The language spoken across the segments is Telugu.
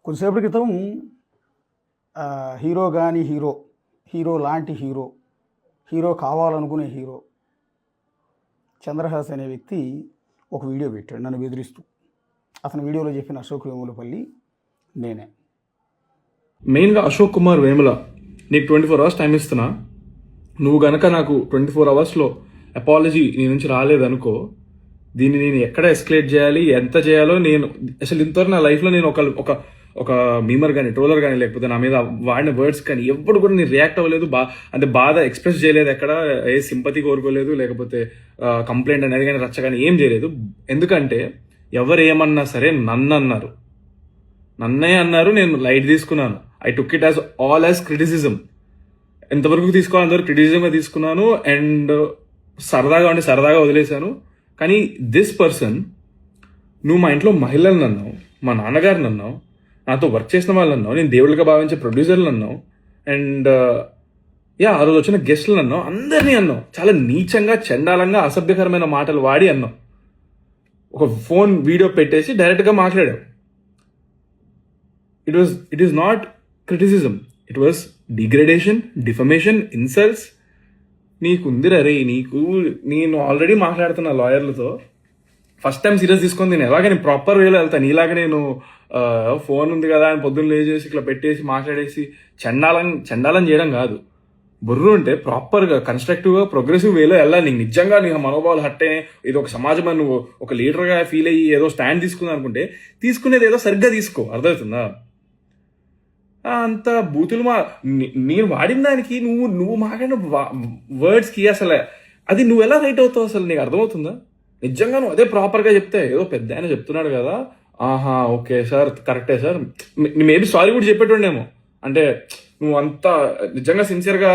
కొద్దిసేపటి క్రితం హీరో కానీ హీరో లాంటి హీరో కావాలనుకునే హీరో చంద్రహాస్ అనే వ్యక్తి ఒక వీడియో పెట్టాడు నన్ను బెదిరిస్తూ. అతని వీడియోలో చెప్పిన అశోక్ వేములపల్లి నేనే. మెయిన్గా అశోక్ కుమార్ వేముల, నీకు 24 hours టైం ఇస్తున్నా. నువ్వు గనక నాకు 24 hours అపాలజీ నీ నుంచి రాలేదనుకో, దీన్ని నేను ఎక్కడ ఎస్కలేట్ చేయాలి, ఎంత చేయాలో నేను అసలు ఇంతవరకు నా లైఫ్లో నేను ఒక మీమర్ కానీ ట్రోలర్ కానీ లేకపోతే నా మీద వాడిన వర్డ్స్ కానీ ఎప్పుడు కూడా నేను రియాక్ట్ అవ్వలేదు. అంటే బాధ ఎక్స్ప్రెస్ చేయలేదు, ఎక్కడ ఏ సింపతి కోరుకోలేదు, లేకపోతే కంప్లైంట్ అనేది కానీ రచ్చ కానీ ఏం చేయలేదు. ఎందుకంటే ఎవరు ఏమన్నా సరే నన్ను అన్నారు, నన్నే అన్నారు, నేను లైట్ తీసుకున్నాను. I took it as all as criticism. ఎంతవరకు తీసుకోవాలి అంతవరకు క్రిటిసిజంగా తీసుకున్నాను అండ్ సరదాగా వదిలేశాను. కానీ దిస్ పర్సన్, నువ్వు మా ఇంట్లో మహిళలను అన్నావు, మా నాన్నగారిని అన్నావు, నాతో వర్క్ చేసిన వాళ్ళు అన్నావు, నేను దేవుళ్ళగా భావించే ప్రొడ్యూసర్లు అన్నావు, అండ్ ఆ రోజు వచ్చిన గెస్టులను అన్నావు, అందరినీ అన్నావు. చాలా నీచంగా, చండాలంగా, అసభ్యకరమైన మాటలు వాడి అన్నావు. ఒక ఫోన్ వీడియో పెట్టేసి డైరెక్ట్గా మాట్లాడావు. It is not criticism, it was degradation, defamation, insults. నీకుందిరా రే, నేను ఆల్రెడీ మాట్లాడుతున్నా లాయర్లతో. ఫస్ట్ టైం సీరియస్ తీసుకొని నేను ప్రాపర్ వేలో వెళ్తాను. నీలాగా నేను ఫోన్ ఉంది కదా అని పొద్దున్న లేచేసి ఇట్లా పెట్టేసి మాట్లాడేసి చండాలం చేయడం కాదు. బుర్రు ఉంటే ప్రాపర్గా కన్స్ట్రక్టివ్గా ప్రోగ్రెసివ్ వేలో వెళ్ళాలి. నీకు నిజంగా నీకు మనోభావాలు హట్టే, ఇది ఒక సమాజం నువ్వు ఒక లీడర్గా ఫీల్ అయ్యి ఏదో స్టాండ్ తీసుకుందాం అనుకుంటే తీసుకునేది ఏదో సరిగ్గా తీసుకో. అర్థమవుతుందా? అంత బూతులు నేను వాడిన దానికి నువ్వు మాట్లాడిన వర్డ్స్కి అసలు అది నువ్వు ఎలా రైట్ అవుతావు అసలు నీకు అర్థమవుతుందా? నిజంగా నువ్వు అదే ప్రాపర్గా చెప్తే ఏదో పెద్ద ఆయన చెప్తున్నాడు కదా, ఆహా ఓకే సార్, కరెక్టే సార్, మేబీ సారీ కూడా చెప్పేటోడేమో. అంటే నువ్వు అంతా నిజంగా సిన్సియర్గా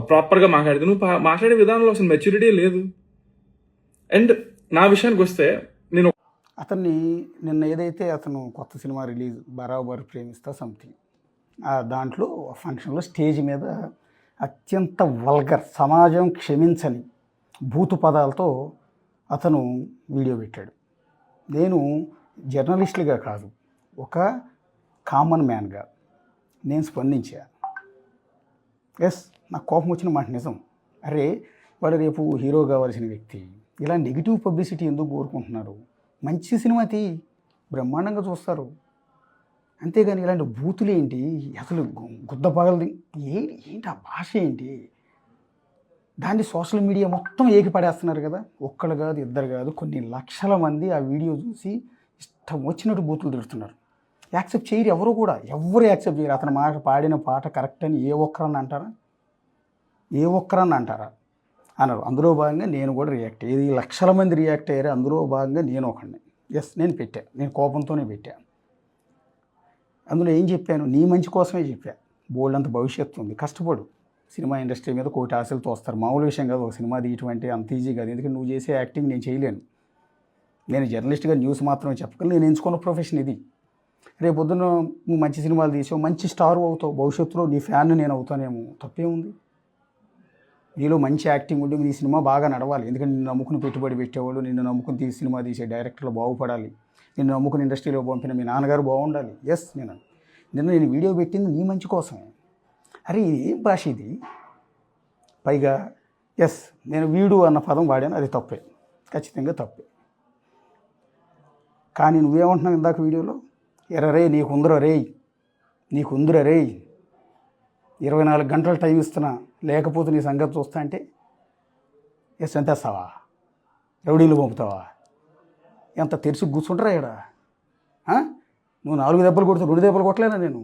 ప్రాపర్గా మాట్లాడితే, నువ్వు మాట్లాడే విధానంలో అసలు మెచ్యూరిటీ లేదు. అండ్ నా విషయానికి వస్తే, నేను అతన్ని నిన్న ఏదైతే అతను కొత్త సినిమా రిలీజ్ బరాబర్ ప్రేమిస్తా సంథింగ్, దాంట్లో ఫంక్షన్లో స్టేజ్ మీద అత్యంత వల్గర్, సమాజం క్షమించని భూతు పదాలతో అతను వీడియో పెట్టాడు. నేను జర్నలిస్టులుగా కాదు, ఒక కామన్ మ్యాన్గా నేను స్పందించాను. నాకు కోపం వచ్చిన మాట నిజం. అరే వాడు రేపు హీరో కావాల్సిన వ్యక్తి, ఇలా నెగిటివ్ పబ్లిసిటీ ఎందుకు కోరుకుంటున్నారు? మంచి సినిమా బ్రహ్మాండంగా చూస్తారు. అంతేగాని ఇలాంటి బూతులు ఏంటి, అసలు గుద్ద పగలది ఏంటి, ఆ భాష ఏంటి? దాన్ని సోషల్ మీడియా మొత్తం ఏకిపడేస్తున్నారు కదా. ఒక్కళ్ళు కాదు, ఇద్దరు కాదు, కొన్ని లక్షల మంది ఆ వీడియో చూసి ఇష్టం వచ్చినట్టు బూతులు తిడుతున్నారు. యాక్సెప్ట్ చేయరు ఎవరు యాక్సెప్ట్ చేయరు. అతని మాట పాడిన పాట కరెక్ట్ అని ఏ ఒక్కరన్నా అంటారా? అన్నారు. అందులో భాగంగా నేను కూడా రియాక్ట్ అయ్యేది. లక్షల మంది రియాక్ట్ అయ్యారు, అందులో భాగంగా నేను ఒకడిని. నేను కోపంతోనే పెట్టాను. అందులో ఏం చెప్పాను? నీ మంచి కోసమే చెప్పాను. బోల్డ్ అంత భవిష్యత్తు ఉంది, కష్టపడు. సినిమా ఇండస్ట్రీ మీద కోటి ఆశలతో వస్తారు, మామూలు విషయం కాదు. ఒక సినిమా తీయటం అంటే అంత ఈజీ కాదు. ఎందుకంటే నువ్వు చేసే యాక్టింగ్ నేను చేయలేను. నేను జర్నలిస్ట్గా న్యూస్ మాత్రమే చెప్పగలను. నేను ఎంచుకున్న ప్రొఫెషన్ ఇది. రేపు పొద్దున్న నువ్వు మంచి సినిమాలు తీసావు, మంచి స్టార్ అవుతావు, భవిష్యత్తులో నీ ఫ్యాన్ నేను అవుతానేమో, తప్పేముంది? నీలో మంచి యాక్టింగ్ ఉండి నీ సినిమా బాగా నడవాలి. ఎందుకంటే నిన్ను నమ్ముకుని పెట్టుబడి పెట్టేవాళ్ళు, నిన్ను నమ్ముకుని సినిమా తీసే డైరెక్టర్లు బాగుపడాలి, నిన్ను నమ్ముకుని ఇండస్ట్రీలో పంపిన మీ నాన్నగారు బాగుండాలి. నేను వీడియో పెట్టింది నీ మంచి కోసమే. అరే ఇది ఏం భాష ఇది? పైగా నేను వీడు అన్న పదం వాడాను, అది తప్పే, ఖచ్చితంగా తప్పే. కానీ నువ్వేమంటున్నావు ఇందాక వీడియోలో? నీకుందరా రే 24 గంటలు టైం ఇస్తున్నా, లేకపోతే నీ సంగతి చూస్తా అంటే ఎంతేస్తావా? రౌడీలు పంపుతావా? ఎంత తెరిచి కూర్చుంటారా ఇక్కడ? నువ్వు 4 దెబ్బలు కొడితే 2 దెబ్బలు కొట్టలేనా నేను?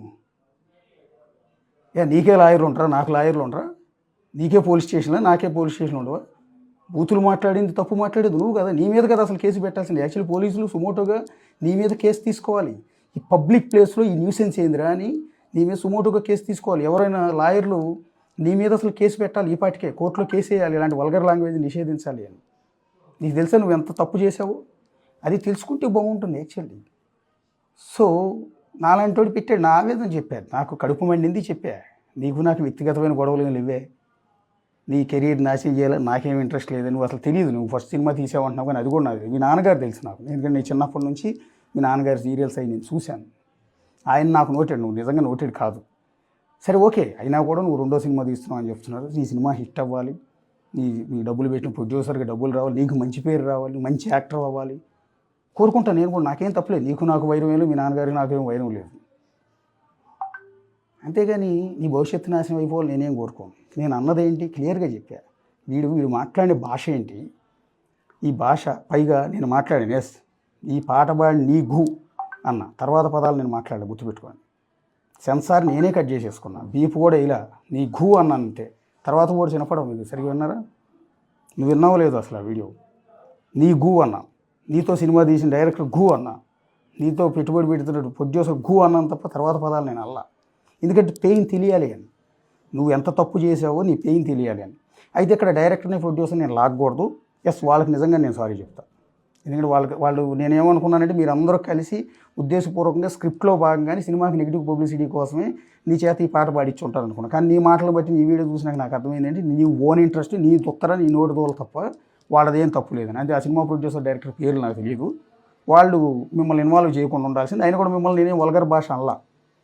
నీకే లాయర్లు ఉంటారా, నాకు లాయర్లు ఉంటారా? నీకే పోలీస్ స్టేషన్లో, నాకే పోలీస్ స్టేషన్ ఉండవా? బూతులు మాట్లాడింది, తప్పు మాట్లాడేది నువ్వు కదా, నీ మీద కదా అసలు కేసు పెట్టాల్సింది. యాక్చువల్లీ పోలీసులు సుమోటోగా నీ మీద కేసు తీసుకోవాలి. ఈ పబ్లిక్ ప్లేస్లో ఈ న్యూసెన్స్ ఏందిరా అని నీ మీద సుమోటోగా కేసు తీసుకోవాలి. ఎవరైనా లాయర్లు నీ మీద అసలు కేసు పెట్టాలి, ఈ పాటికే కోర్టులో కేసు వేయాలి, ఇలాంటి వల్గర్ లాంగ్వేజ్ నిషేధించాలి అని. నీకు తెలుసా నువ్వు ఎంత తప్పు చేసావు? అది తెలుసుకుంటే బాగుంటుంది యాక్చువల్లీ. సో నాలాంటి వాడు పెట్టాడు, నా ఆవేదన చెప్పాడు, నాకు కడుపు మండింది చెప్పా. నాకు వ్యక్తిగతమైన గొడవలు ఏమి లేవే, నీ కెరీర్ నాశనం చేయాలని నాకేం ఇంట్రెస్ట్ లేదు. నువ్వు అసలు తెలియదు, నువ్వు ఫస్ట్ సినిమా తీసావంటున్నావు, కానీ అది కూడా నాకు మీ నాన్నగారు తెలుసు నాకు. ఎందుకంటే నేను చిన్నప్పటి నుంచి మీ నాన్నగారి సీరియల్స్ అవి నేను చూశాను. ఆయన నాకు నోటెడ్, నువ్వు నిజంగా నోటెడ్ కాదు. సరే ఓకే, అయినా కూడా నువ్వు రెండో సినిమా తీస్తున్నావు అని చెప్తున్నారు. నీ సినిమా హిట్ అవ్వాలి, నీ డబ్బులు పెట్టిన ప్రొడ్యూసర్కి డబ్బులు రావాలి, నీకు మంచి పేరు రావాలి, మంచి యాక్టర్ అవ్వాలి కోరుకుంటా. నేను కూడా, నాకేం తప్పలేదు. నీకు నాకు వైరం లేదు, మీ నాన్నగారికి నాకేం వైరం లేదు. అంతేగాని నీ భవిష్యత్తు నాశనం అయిపోవాలి నేనేం కోరుకోను. నేను అన్నదేంటి క్లియర్గా చెప్పా. వీడు మాట్లాడే భాష ఏంటి, ఈ భాష పైగా నేను మాట్లాడాను. ఎస్, ఈ పాట పాడి నీ గు అన్న తర్వాత పదాలు నేను మాట్లాడా, గుర్తుపెట్టుకోండి. సెన్సార్ నేనే కట్ చేసేసుకున్నా, బీప్ కూడా ఇలా నీ ఘూ అన్నాను అంతే. తర్వాత కూడా చిన్నపడం మీరు సరిగ్గా విన్నారా? నువ్వు విన్నావు లేదు అసలు ఆ వీడియో. నీ ఘూ అన్నా, నీతో సినిమా తీసిన డైరెక్టర్ ఘూ అన్నా, నీతో పెట్టుబడి పెడుతున్నట్టు ప్రొడ్యూసర్ ఘూ అన్నాను తప్ప తర్వాత పదాలు నేను అల్లా. ఎందుకంటే పెయిన్ తెలియాలి అని, నువ్వు ఎంత తప్పు చేసావో నీ పెయిన్ తెలియాలి అని. అయితే ఇక్కడ డైరెక్టర్ని ప్రొడ్యూసర్ నేను లాగకూడదు. ఎస్, వాళ్ళకి నిజంగా నేను సారీ చెప్తాను. ఎందుకంటే వాళ్ళు నేనేమనుకున్నానంటే మీరు అందరూ కలిసి ఉద్దేశపూర్వకంగా స్క్రిప్ట్లో భాగంగానే సినిమాకి నెగిటివ్ పబ్లిసిటీ కోసమే నీ చేత ఈ పాట పాడించి ఉంటారు అనుకున్నాను. కానీ నీ మాటలు బట్టి నీ వీడియో చూసినాక నాకు అర్థమైందంటే నీ ఓన్ ఇంట్రెస్ట్, నీ తొత్తర, నీ నోటి దోలు తప్ప వాళ్ళదేం తప్పు లేదని. అంటే ఆ సినిమా ప్రొడ్యూసర్ డైరెక్టర్ పేర్లు నాకు తెలియదు. వాళ్ళు మిమ్మల్ని ఇన్వాల్వ్ చేయకుండా ఉండాల్సింది. అయినా కూడా మిమ్మల్ని నేనేం వల్గర్ భాష అనలా.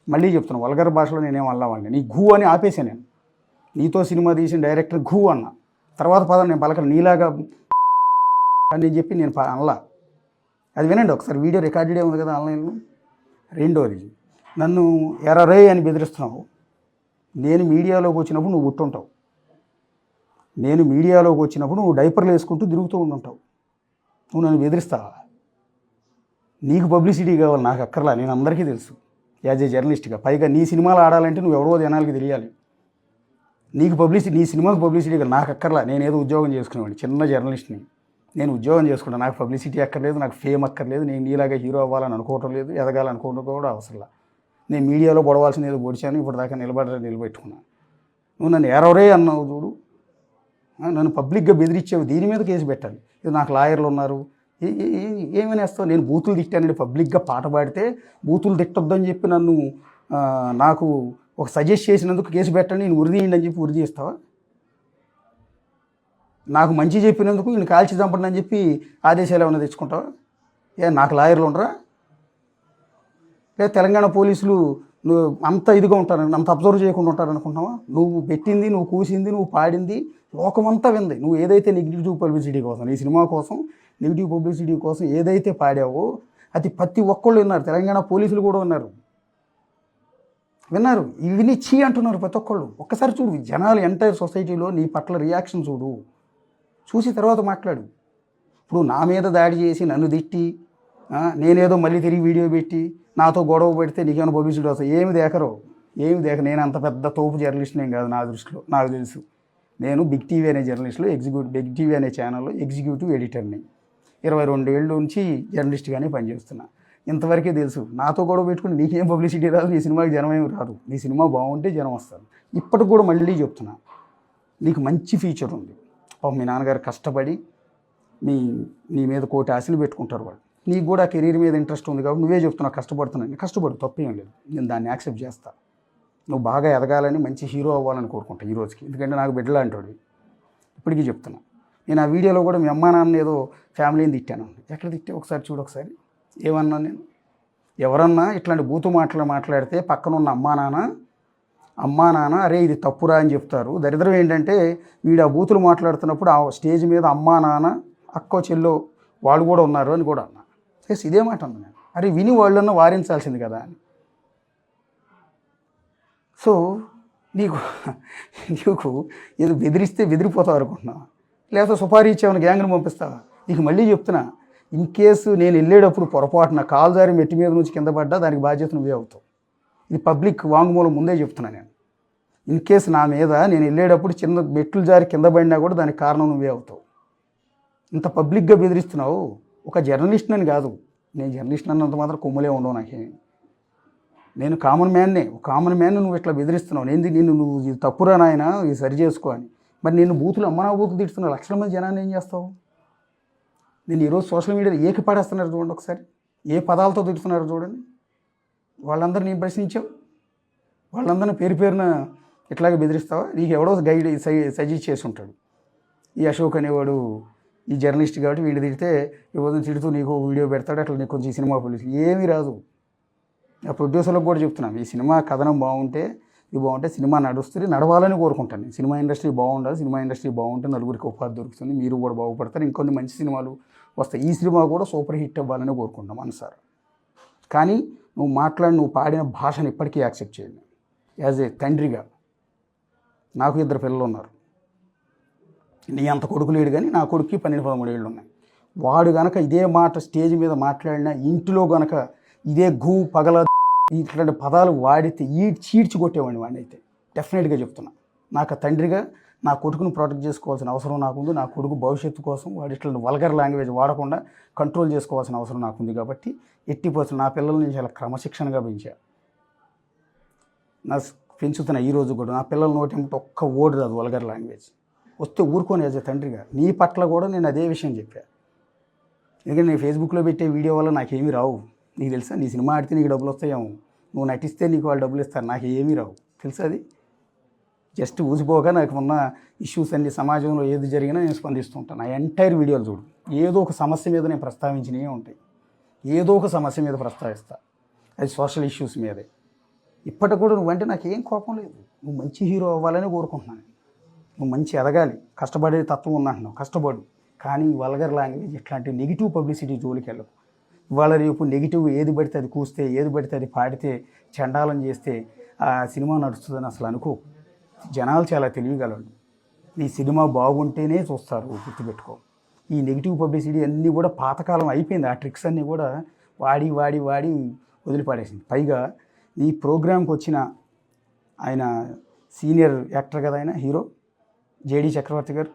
మళ్ళీ చెప్తున్నాను, వల్గర్ భాషలో నేనేం అల్లా వాళ్ళని. నీ ఘూ అని ఆపేసాను నేను. నీతో సినిమా తీసిన డైరెక్టర్ ఘూ అన్న తర్వాత పదం నేను పలకను, నీలాగా అని చెప్పి నేను అనలా. అది వినండి ఒకసారి, వీడియో రికార్డెడే ఉంది కదా ఆన్లైన్లో. రెండోది, నన్ను ఎర్రరే అని బెదిరిస్తున్నావు. నేను మీడియాలోకి వచ్చినప్పుడు నువ్వు గుర్తుంటావు. నేను మీడియాలోకి వచ్చినప్పుడు నువ్వు డైపర్లు వేసుకుంటూ తిరుగుతూ ఉండుంటావు. నువ్వు నన్ను బెదిరిస్తావా? నీకు పబ్లిసిటీ కావాలి, నాకు అక్కర్లా. నేను అందరికీ తెలుసు యాజ్ ఏ జర్నలిస్ట్గా. పైగా నీ సినిమాలు ఆడాలంటే నువ్వు ఎవరో జనాలకి తెలియాలి. నీకు పబ్లిసిటీ, నీ సినిమాకి పబ్లిసిటీ కాదు, నాకు అక్కర్లా. నేనేదో ఉద్యోగం చేసుకునేవాడిని, చిన్న జర్నలిస్ట్ని. నేను ఉద్యోగం చేసుకుంటాను, నాకు పబ్లిసిటీ అక్కర్లేదు, నాకు ఫేమ్ అక్కర్లేదు. నేను నీలాగా హీరో అవ్వాలని అనుకోవటం లేదు, ఎదగాలనుకోవడం కూడా అవసరంలా. నేను మీడియాలో పొడవాల్సింది ఏదో పొడిచాను, ఇప్పుడు దాకా నిలబెట్టుకున్నాను. నువ్వు నన్ను ఎవరే అన్నావు చూడు, నన్ను పబ్లిక్గా బెదిరించావు, దీని మీద కేసు పెట్టాలి. ఇది నాకు లాయర్లు ఉన్నారు, ఏమైనా వేస్తావు. నేను బూతులు తిట్టానండి, పబ్లిక్గా పాట పాడితే బూతులు తిట్టొద్దని చెప్పి నన్ను నాకు ఒక సజెస్ట్ చేసినందుకు కేసు పెట్టండి, నేను ఉరిదీయండి అని చెప్పి ఉరి చేస్తావా? నాకు మంచి చెప్పినందుకు నేను కాల్చి చంపండి అని చెప్పి ఆదేశాలు ఏమైనా తెచ్చుకుంటావా? నాకు లాయర్లు ఉండరా? లేదా తెలంగాణ పోలీసులు నువ్వు అంత ఇదిగా ఉంటారని, అంత అబ్జర్వ్ చేయకుండా ఉంటారనుకుంటున్నావా? నువ్వు పెట్టింది, నువ్వు కూసింది, నువ్వు పాడింది లోకమంతా వింది. నువ్వు ఏదైతే నెగిటివ్ పబ్లిసిటీ కోసం, ఈ సినిమా కోసం నెగిటివ్ పబ్లిసిటీ కోసం ఏదైతే పాడావో అది ప్రతి ఒక్కళ్ళు విన్నారు. తెలంగాణ పోలీసులు కూడా విన్నారు. ఇవన్నీ చీ అంటున్నారు ప్రతి ఒక్కళ్ళు. ఒక్కసారి చూడు, జనాలు ఎంటైర్ సొసైటీలో నీ పట్ల రియాక్షన్ చూసి తర్వాత మాట్లాడు. ఇప్పుడు నా మీద దాడి చేసి నన్ను తిట్టి నేనేదో మళ్ళీ తిరిగి వీడియో పెట్టి నాతో గొడవ పెడితే నీకేమైనా పబ్లిసిటీ వస్తాయి? ఏమి దేకరు. నేను అంత పెద్ద తోపు జర్నలిస్ట్ని ఏం కాదు. నా దృష్టిలో నాకు తెలుసు, నేను బిగ్ టీవీ అనే జర్నలిస్ట్లో బిగ్ టీవీ అనే ఛానల్లో ఎగ్జిక్యూటివ్ ఎడిటర్ని. 22 ఏళ్ళ నుంచి జర్నలిస్ట్గానే పనిచేస్తున్నా. ఇంతవరకే తెలుసు. నాతో గొడవ పెట్టుకుని నీకేం పబ్లిసిటీ రాదు, నీ సినిమాకి జనం ఏమి రాదు. నీ సినిమా బాగుంటే జనం వస్తారు. ఇప్పటికి కూడా మళ్ళీ చెప్తున్నా, నీకు మంచి ఫ్యూచర్ ఉంది. మీ నాన్నగారు కష్టపడి నీ మీద కోటి ఆశలు పెట్టుకుంటారు వాళ్ళు. నీకు కూడా కెరీర్ మీద ఇంట్రెస్ట్ ఉంది కాబట్టి నువ్వే చెప్తున్నావు కష్టపడుతున్నాను. కష్టపడు, తప్పేం లేదు, నేను దాన్ని యాక్సెప్ట్ చేస్తా. నువ్వు బాగా ఎదగాలని, మంచి హీరో అవ్వాలని కోరుకుంటా ఈ రోజుకి. ఎందుకంటే నాకు బిడ్డలా అంటాడు, ఇప్పటికీ చెప్తున్నా. నేను ఆ వీడియోలో కూడా మీ అమ్మా నాన్న ఏదో ఫ్యామిలీని తిట్టాను. ఎక్కడ తిట్టే ఒకసారి చూడు. ఒకసారి ఏమన్నా నేను ఎవరన్నా ఇట్లాంటి బూతు మాట్లాడితే పక్కనున్న అమ్మా నాన్న అరే ఇది తప్పురా అని చెప్తారు. దరిద్రం ఏంటంటే వీడు ఆ బూతులు మాట్లాడుతున్నప్పుడు ఆ స్టేజ్ మీద అమ్మా నాన్న అక్కో చెల్లో వాళ్ళు కూడా ఉన్నారు అని కూడా అన్నా. ఇదే మాట అన్నా నేను. అరే విని వాళ్ళన్నా వారించాల్సింది కదా అని. సో నీకు ఏదో బెదిరిస్తే బెదిరిపోతావు అనుకుంటున్నావా? లేకపోతే సుపారీ ఇచ్చామని గ్యాంగ్ని పంపిస్తావా? నీకు మళ్ళీ చెప్తున్నా, ఇన్ కేసు నేను వెళ్ళేటప్పుడు పొరపాటున కాలు జారి మెట్టి మీద నుంచి కింద పడ్డా దానికి బాధ్యత నువ్వే అవుతావు. ఇది పబ్లిక్ వాంగ్మూలం ముందే చెప్తున్నా నేను. ఇన్ కేసు నా మీద నేను వెళ్ళేటప్పుడు చిన్న మెట్లు జారి కింద పడినా కూడా దానికి కారణం నువ్వే అవుతావు. ఇంత పబ్లిక్గా బెదిరిస్తున్నావు. ఒక జర్నలిస్ట్ అని కాదు, నేను జర్నలిస్ట్ అన్నంత మాత్రం కొమ్ములే ఉండవు నాకేమి. నేను కామన్ మ్యాన్నే. ఒక కామన్ మ్యాన్ నువ్వు ఇట్లా బెదిరిస్తున్నావు. నువ్వు ఇది తప్పురా నాయన, ఇది సరి చేసుకో అని. మరి నేను అమ్మనా బూతులు తిడుతున్నా లక్షల మంది జనాన్ని ఏం చేస్తావు? నేను ఈరోజు సోషల్ మీడియాలో ఏకి పడేస్తున్నారు చూడండి ఒకసారి, ఏ పదాలతో తిడుతున్నారు చూడండి. వాళ్ళందరినీ నేను ప్రశ్నించావు, వాళ్ళందరినీ పేరున ఇట్లాగే బెదిరిస్తావా? నీకు ఎవడో గైడ్ సజెస్ట్ చేసి ఉంటాడు. ఈ అశోక్ అనేవాడు ఈ జర్నలిస్ట్ కాబట్టి వీడిని తిడితే ఈ రోజు తిడుతూ నీకు వీడియో పెడతాడు, అట్లా నీకు కొంచెం సినిమా పోలీసు ఏమీ రాదు. ఆ ప్రొడ్యూసర్లకు కూడా చెప్తున్నాం, ఈ సినిమా కథనం బాగుంటే ఇది బాగుంటే సినిమా నడుస్తుంది, నడవాలని కోరుకుంటాను నేను. సినిమా ఇండస్ట్రీ బాగుండాలి, సినిమా ఇండస్ట్రీ బాగుంటే నలుగురికి ఉపాధి దొరుకుతుంది, మీరు కూడా బాగుపడతారు, ఇంకొన్ని మంచి సినిమాలు వస్తాయి. ఈ సినిమా కూడా సూపర్ హిట్ అవ్వాలని కోరుకుంటాం మనసారా. కానీ నువ్వు పాడిన భాషను ఇప్పటికీ యాక్సెప్ట్ చేయండి. యాజ్ ఏ తండ్రిగా నాకు 2 పిల్లలు ఉన్నారు. నీ అంత కొడుకు లేడు, కానీ నా కొడుక్కి 12-13 ఏళ్ళు ఉన్నాయి. వాడు గనక ఇదే మాట స్టేజ్ మీద మాట్లాడినా, ఇంటిలో గనక ఇదే పగల ఇట్లాంటి పదాలు వాడితే చీడ్చి కొట్టేవాడిని వాడిని అయితే. డెఫినెట్గా చెప్తున్నా, నాకు తండ్రిగా నా కొడుకును ప్రొటెక్ట్ చేసుకోవాల్సిన అవసరం నాకుంది. నా కొడుకు భవిష్యత్తు కోసం వాడు ఇట్లాంటి వల్గర్ లాంగ్వేజ్ వాడకుండా కంట్రోల్ చేసుకోవాల్సిన అవసరం నాకుంది. కాబట్టి 80% నా పిల్లల్ని నేను చాలా క్రమశిక్షణగా పెంచా. పెంచుతున్నా ఈ రోజు కూడా. నా పిల్లల నోటి ఒక్క ఓడి రాదు వల్గర్ లాంగ్వేజ్. వస్తే ఊరుకొని యాజ్ ఏ తండ్రిగా నీ పట్ల కూడా నేను అదే విషయం చెప్పాను. ఎందుకంటే నేను ఫేస్బుక్లో పెట్టే వీడియో వల్ల నాకేమీ రావు. నీకు తెలుసా, నీ సినిమా ఆడితే నీకు డబ్బులు వస్తాయేమో, నువ్వు నటిస్తే నీకు వాళ్ళు డబ్బులు ఇస్తారు, నాకు ఏమీ రావు తెలుసా. అది జస్ట్ ఊసిపోగా నాకు ఉన్న ఇష్యూస్ అన్ని సమాజంలో ఏది జరిగినా నేను స్పందిస్తుంటాను. నా ఎంటైర్ వీడియోలు చూడు, ఏదో ఒక సమస్య మీద నేను ప్రస్తావించినవి ఉంటాయి, ఏదో ఒక సమస్య మీద ప్రస్తావిస్తా, అది సోషల్ ఇష్యూస్ మీదే. ఇప్పటికి కూడా నువ్వంటే నాకు ఏం కోపం లేదు. నువ్వు మంచి హీరో అవ్వాలని కోరుకుంటున్నాను, నువ్వు మంచి ఎదగాలి, కష్టపడే తత్వం ఉందంటున్నావు, కష్టపడు. కానీ వల్గర్ లాంగ్వేజ్ ఇట్లాంటి నెగిటివ్ పబ్లిసిటీ జోలికి వెళ్ళకు. ఇవాళ రేపు నెగిటివ్ ఏది పడితే అది కూస్తే, ఏది పడితే అది పాడితే, చండాలం చేస్తే ఆ సినిమా నడుస్తుందని అసలు అనుకో. జనాలు చాలా తెలియగలరు, నీ సినిమా బాగుంటేనే చూస్తారు, గుర్తుపెట్టుకో. ఈ నెగిటివ్ పబ్లిసిటీ అన్నీ కూడా పాతకాలం అయిపోయింది. ఆ ట్రిక్స్ అన్నీ కూడా వాడి వాడి వాడి వదిలిపడేసింది. పైగా ఈ ప్రోగ్రామ్కి వచ్చిన ఆయన సీనియర్ యాక్టర్ కదా, ఆయన హీరో జేడీ చక్రవర్తి గారు.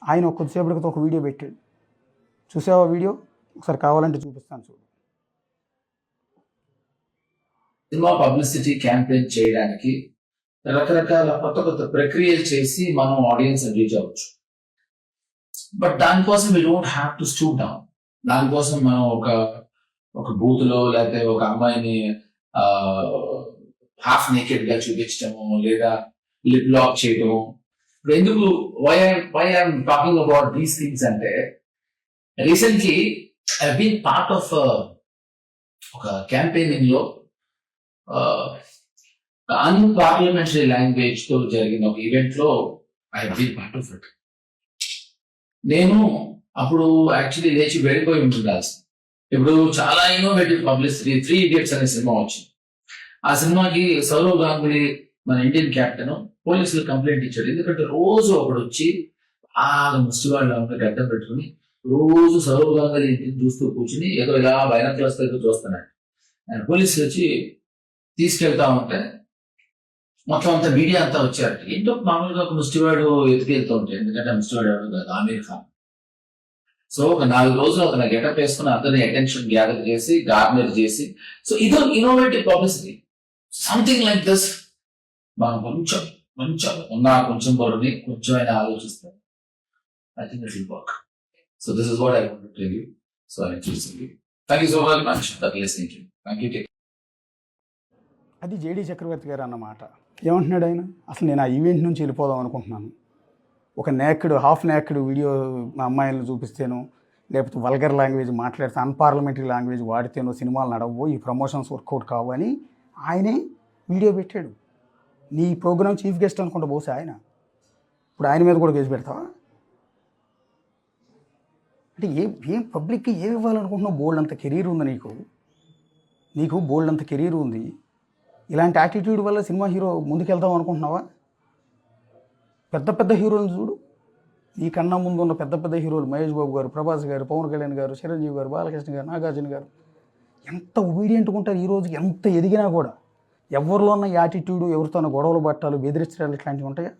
ఆయన కొద్దిసేపటికి ఒక వీడియో పెట్టాడు, చూసావా వీడియో? ఒకసారి కావాలంటే చూపిస్తాను చూడు. సినిమా పబ్లిసిటీ క్యాంపెయిన్ చేయడానికి రకరకాల కొత్త ప్రక్రియలు చేసి మనం ఆడియన్స్ రీచ్ అవ్వచ్చు. బట్ దానికోసం we don't have to stoop down. దానికోసం మనం ఒక బూత్ లో లేకపోతే ఒక అమ్మాయిని హాఫ్ నేకెడ్ గా చూపించడము, లేదా లిప్ లాక్ చేయడము. ఇప్పుడు ఎందుకు why I'm talking about these things అంటే, recently I been part of ఒక క్యాంపెయినింగ్ లో అన్పార్లమెంటరీ లాంగ్వేజ్ తో జరిగిన ఒక ఈవెంట్ లో I been part of it. నేను అప్పుడు యాక్చువల్లీ లేచి వెళ్ళిపోయి ఉండాల్సింది. ఇప్పుడు చాలా ఇన్నోవేటివ్ పబ్లిసిటీ 3 Idiots అనే సినిమా వచ్చింది. ఆ సినిమాకి సౌరవ్ గాంగులీ మన ఇండియన్ కెప్టెన్ పోలీసులు కంప్లైంట్ ఇచ్చాడు. ఎందుకంటే రోజు ఒకడు వచ్చి బాగా ముష్టివాళ్ళు గడ్డం పెట్టుకుని రోజు సౌరవ్ గాంగులీ ఇంటిని చూస్తూ కూర్చుని ఏదో ఇలా బైనాక్యులర్స్ దగ్గర చూస్తున్నాడు. ఆయన పోలీసులు వచ్చి తీసుకెళ్తా ఉంటే మొత్తం అంతా మీడియా అంతా వచ్చారు. ఏంటో మామూలుగా ఒక ముష్టివాడు ఎత్తుకెళ్తూ ఉంటాయి, ఎందుకంటే ముష్టివాడు ఎవరు కాదు, ఆమీర్ ఖాన్. సో ఒక 4 రోజులు అతను గెటప్ వేసుకుని అందరినీ అటెన్షన్ గ్యాదర్ చేసి గార్నర్ చేసి, సో ఇదో innovative publicity. Something like this మనం కొంచెం బరువుని కొంచెం అయినా ఆలోచిస్తే I think it will work. So this is what I want to tell you. So I choosing you. Thank you so much for listening to me. Thank you. అది జేడీ చక్రవర్తి గారు అన్నమాట. ఏమంటున్నాడు ఆయన? అసలు నేను ఆ ఈవెంట్ నుంచి వెళ్ళిపోదాం అనుకుంటున్నాను. ఒక హాఫ్ నేక్డ్ వీడియో మా అమ్మాయిలను చూపిస్తేనో, లేకపోతే వల్గర్ లాంగ్వేజ్ మాట్లాడితే, అన్పార్లమెంటరీ లాంగ్వేజ్ వాడితేనో సినిమాలు నడవు, ఈ ప్రమోషన్స్ వర్కౌట్ కావు అని ఆయనే వీడియో పెట్టాడు. నీ ప్రోగ్రామ్ చీఫ్ గెస్ట్ అనుకుంటా బహుశా ఆయన. ఇప్పుడు ఆయన మీద కూడా కేసు పెడతావా? అంటే ఏం పబ్లిక్కి ఏమి ఇవ్వాలనుకుంటున్నావు? బోల్డ్ అంత కెరీర్ ఉంది నీకు బోల్డ్ అంత కెరీర్ ఉంది. ఇలాంటి యాటిట్యూడ్ వల్ల సినిమా హీరో ముందుకెళ్తాం అనుకుంటున్నావా? పెద్ద హీరోలను చూడు, ఈ కన్నా ముందు ఉన్న పెద్ద హీరోలు మహేష్ బాబు గారు, ప్రభాస్ గారు, పవన్ కళ్యాణ్ గారు, చిరంజీవి గారు, బాలకృష్ణ గారు, నాగార్జున గారు ఎంత ఒబీడియంట్గా ఉంటారు. ఈరోజు ఎంత ఎదిగినా కూడా ఎవరిలో ఉన్న యాటిట్యూడు, ఎవరితో గొడవలు పట్టాలు, బెదిరించడాలు ఇట్లాంటివి ఉంటాయా?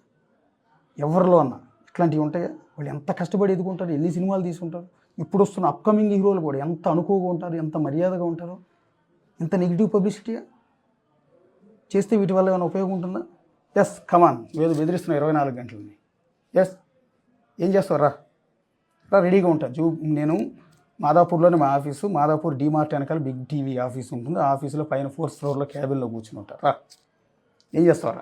ఎవరిలో అన్న ఇట్లాంటివి ఉంటాయా? వాళ్ళు ఎంత కష్టపడి ఎదుగుంటారు, ఎన్ని సినిమాలు తీసుకుంటారు. ఇప్పుడు వస్తున్న అప్కమింగ్ హీరోలు కూడా ఎంత అనుకోగా ఉంటారు, ఎంత మర్యాదగా ఉంటారు. ఎంత నెగిటివ్ పబ్లిసిటీయా చేస్తే వీటి వల్ల ఏమైనా ఉపయోగం ఉంటుందా? కమాన్, ఏదో బెదిరిస్తున్నా 24 గంటలని. ఏం చేస్తావు? రా రెడీగా ఉంటా. నేను మాదాపూర్లోనే మా ఆఫీసు, మాదాపూర్ డీమార్ట్ వెనకాల బిగ్ టీవీ ఆఫీస్ ఉంటుంది. ఆ ఆఫీసులో పైన 4th ఫ్లోర్లో క్యాబిన్లో కూర్చుని ఉంటారు. ఏం చేస్తావు?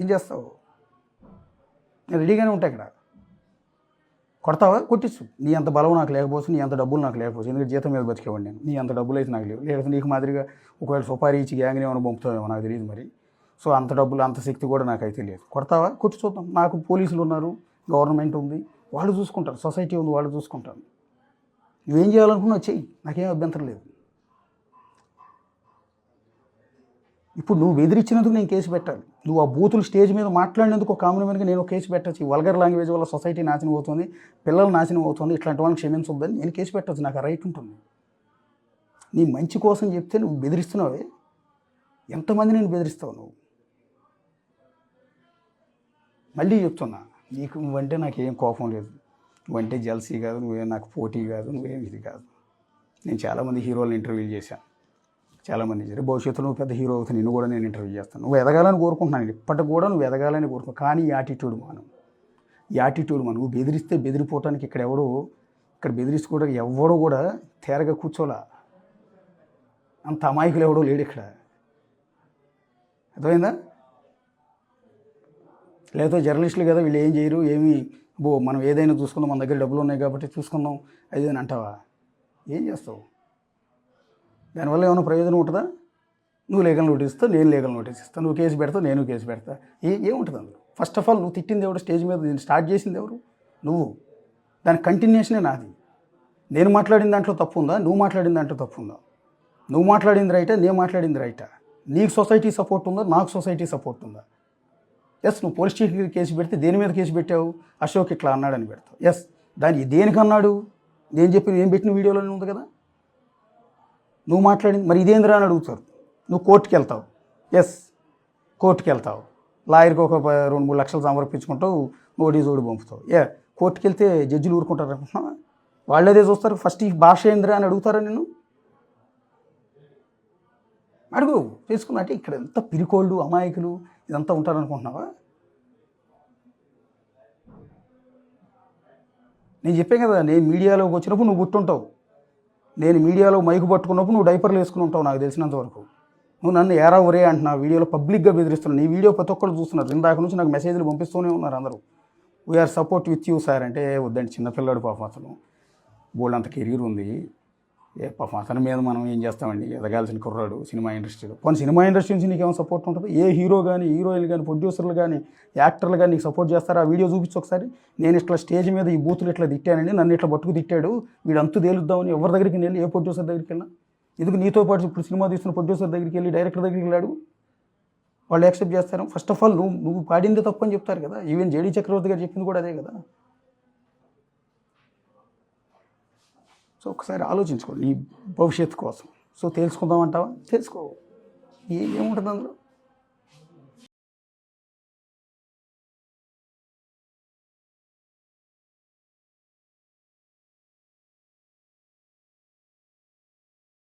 ఏం చేస్తావు? నేను రెడీగానే ఉంటా ఇక్కడ. కొడతావా? కొట్టించు. నీ అంత బలం నాకు లేకపోవచ్చు, నీ అంత డబ్బులు నాకు లేకపోవచ్చు, ఎందుకంటే జీతం మీద బతికేవాడిని నేను. నీ అంత డబ్బులు అయితే నాకు లేవు. లేకపోతే నీకు మాదిరిగా ఒకవేళ సుపారీ ఇచ్చి గ్యాంగ్ని ఏమైనా పంపుతావేమో నాకు తెలియదు మరి. సో అంత డబ్బులు అంత శక్తి కూడా నాకైతే లేదు. కొడతావా? కొట్టి చూద్దాం. నాకు పోలీసులు ఉన్నారు, గవర్నమెంట్ ఉంది, వాళ్ళు చూసుకుంటారు, సొసైటీ ఉంది, వాళ్ళు చూసుకుంటారు. నువ్వేం చేయాలనుకున్నావు చెయ్యి, నాకేం అభ్యంతరం లేదు. ఇప్పుడు నువ్వు బెదిరించినందుకు నేను కేసు పెట్టాలి. నువ్వు ఆ బూతులు స్టేజ్ మీద మాట్లాడినందుకు ఒక కామెంట్గా నేను కేసు పెట్టచ్చు. ఈ వల్గర్ లాంగ్వేజ్ వల్ల సొసైటీ నాశనం అవుతుంది, పిల్లలు నాశనం అవుతుంది, ఇట్లాంటి వాళ్ళని క్షమించొద్దని నేను కేసు పెట్టచ్చు. నాకు ఆ రైట్ ఉంటుంది. నీ మంచి కోసం చెప్తే నువ్వు బెదిరిస్తున్నావే, ఎంతమంది నేను బెదిరిస్తావు నువ్వు? మళ్ళీ చెప్తున్నా, నీకు నువ్వంటే నాకేం కోపం లేదు, నువ్వంటే జల్సీ కాదు, నువ్వేం నాకు పోటీ కాదు, నువ్వేం ఇది కాదు. నేను చాలామంది హీరోలను ఇంటర్వ్యూలు చేశాను, చాలామంది సరే భవిష్యత్తులో నువ్వు పెద్ద హీరో అవుతుంది, నిన్ను కూడా నేను ఇంటర్వ్యూ చేస్తాను. నువ్వు ఎదగాలని కోరుకుంటున్నాను, ఇప్పటికి కూడా నువ్వు ఎదగాలని కోరుకుంటున్నాను. కానీ ఈ యాటిట్యూడ్ మనం నువ్వు బెదిరిస్తే బెదిరిపోవటానికి ఇక్కడ బెదిరించుకోవడానికి ఎవడో కూడా తేరగా కూర్చోలా. అంత అమాయకులు ఎవడో లేడు ఇక్కడ, అర్థమైందా? లేకపోతే జర్నలిస్టులు కదా వీళ్ళు ఏం చేయరు, మనం ఏదైనా చూసుకుందాం, మన దగ్గర డబ్బులు ఉన్నాయి కాబట్టి చూసుకుందాం అది అని అంటావా? ఏం చేస్తావు? దానివల్ల ఏమైనా ప్రయోజనం ఉంటుందా? నువ్వు లీగల్ నోటీస్ ఇస్తావు, నేను లీగల్ నోటీస్ ఇస్తాను, నువ్వు కేసు పెడతావు, నేను కేసు పెడతా. ఏముంటుంది అందులో? ఫస్ట్ ఆఫ్ ఆల్ నువ్వు తిట్టింది ఎవరు? స్టేజ్ మీద దీన్ని స్టార్ట్ చేసింది ఎవరు? నువ్వు. దాని కంటిన్యూషనే నాది. నేను మాట్లాడిన దాంట్లో తప్పు ఉందా? నువ్వు మాట్లాడిన దాంట్లో తప్పు ఉందా? నువ్వు మాట్లాడింది రైటా, నేను మాట్లాడింది రైటా? నీకు సొసైటీ సపోర్ట్ ఉందా, నాకు సొసైటీ సపోర్ట్ ఉందా? ఎస్, నువ్వు పోలీస్ స్టేషన్కి కేసు పెడితే దేని మీద కేసు పెట్టావు? అశోక్ ఇట్లా అన్నాడని పెడతావు. ఎస్, దేనికి అన్నాడు? నేను పెట్టిన వీడియోలోనే ఉంది కదా. నువ్వు మాట్లాడింది మరి ఇదేందిరా అని అడుగుతారు. నువ్వు కోర్టుకి వెళ్తావు. ఎస్, కోర్టుకి వెళ్తావు, లాయర్కి ఒక 2-3 లక్షలు సమర్పించుకుంటావు, నోటీస్ ఓడి పంపుతావు. కోర్టుకి వెళ్తే జడ్జిలు ఊరుకుంటారు అనుకుంటున్నా? వాళ్ళేదే చూస్తారు. ఫస్ట్ ఈ భాష ఏందిరా అని అడుగుతారా నేను? అడుగు, తెలుసుకున్నట్టే. ఇక్కడ ఎంత పిరికోళ్ళు, అమాయకులు ఇదంతా ఉంటారనుకుంటున్నావా? నేను చెప్పాను కదా, నేను మీడియాలోకి వచ్చినప్పుడు నువ్వు గుర్తుంటావు. నేను మీడియాలో మైకు పట్టుకున్నప్పుడు నువ్వు డైపర్లు వేసుకుని ఉంటావు నాకు తెలిసినంత వరకు. నువ్వు నన్ను ఏరా ఒరే అంటున్నావు, వీడియోలో పబ్లిక్గా బెదిరిస్తున్నావు. నీ వీడియో ప్రతి ఒక్కరు చూస్తున్నారు, ఇందాక నుంచి నాకు మెసేజ్లు పంపిస్తూనే ఉన్నారు అందరూ. We are support with you sir అంటే వద్దండి, చిన్నపిల్లాడు పాపం, అతను బోల్డ్ అంత కెరీర్ ఉంది. పాపం అతని మీద మనం ఏం చేస్తామండి? ఎదగాల్సిన కుర్రాడు సినిమా ఇండస్ట్రీలో. కొన్ని సినిమా ఇండస్ట్రీ నుంచి నీకేమైనా సపోర్ట్ ఉంటుంది? ఏ హీరో కానీ, హీరోయిన్లు కానీ, ప్రొడ్యూసర్లు కానీ, యాక్టర్లు కానీ నీకు సపోర్ట్ చేస్తారా? ఆ వీడియో చూపించు ఒకసారి. నేను ఇట్లా స్టేజ్ మీద ఈ బూతులు ఇట్లా తిట్టానండి, నన్ను ఇట్లా పట్టుకు తిట్టాడు, వీడు అంతు తేలుద్దామని ఎవరి దగ్గరికి వెళ్ళి, ఏ ప్రొడ్యూసర్ దగ్గరికి వెళ్ళినా, ఎందుకు నీతో పాటు ఇప్పుడు సినిమా తీస్తున్న ప్రొడ్యూసర్ దగ్గరికి వెళ్ళి, డైరెక్టర్ దగ్గరికి వెళ్ళాడు, వాళ్ళు యాక్సెప్ట్ చేస్తారు? ఫస్ట్ ఆఫ్ ఆల్ నువ్వు పాడిందే తప్పు అని చెప్తారు కదా. ఈవెన్ జేడీ చక్రవర్తి గారు చెప్పింది కూడా అదే కదా. సో ఒకసారి ఆలోచించుకోండి ఈ భవిష్యత్తు కోసం. సో తెలుసుకుందామంటావా? తెలుసుకో, ఏముంటుంది అందులో?